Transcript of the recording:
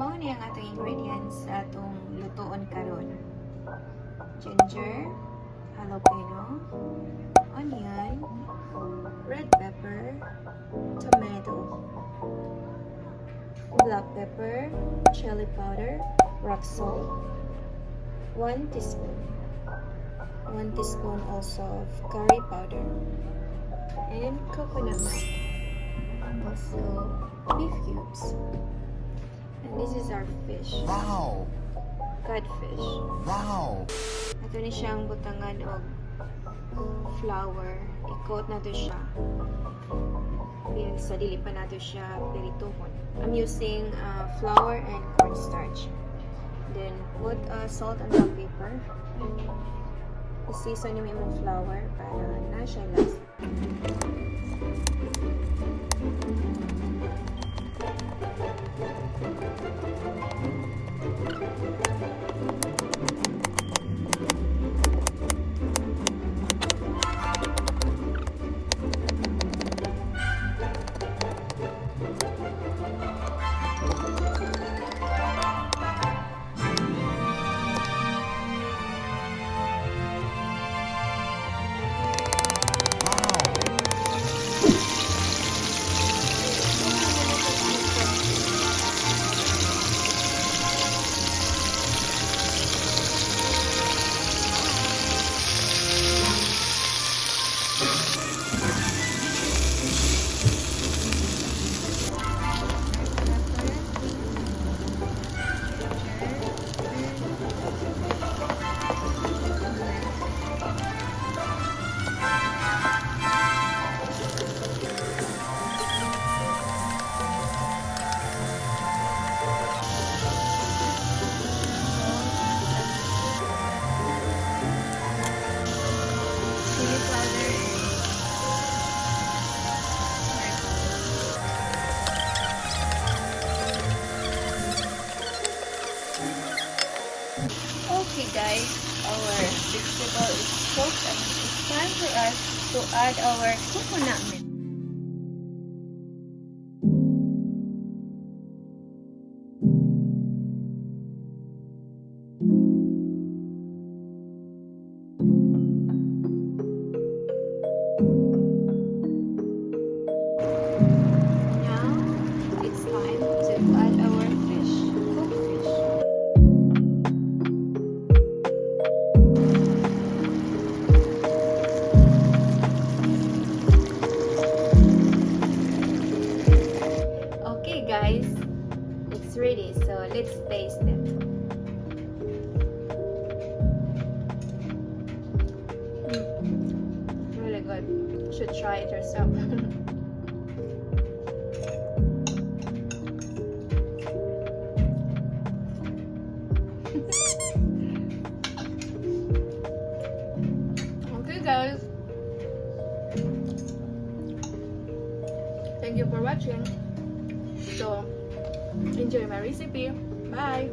Mao ni ang atong ingredients sa atong lutoon karon. Ginger, jalapeno, onion, red pepper, tomato, black pepper, chili powder, rock salt, 1 teaspoon. 1 teaspoon also of curry powder and coconut milk. Also beef cubes. And this is our fish. Wow! Codfish. Wow! Ito ni siyang butangan og flour. I-coat na to siya. Sa dili pa na to siya pirituhon. I'm using flour and cornstarch. Then put salt and black pepper. I-season yung imong flour para na siya last. Okay guys, our vegetable is cooked and it's time for us to add our coconut milk. Now, it's time to add our fish, cooked fish. Okay guys, it's ready, so let's taste it. Really good. You should try it yourself. Okay guys, thank you for watching. So enjoy my recipe. Bye.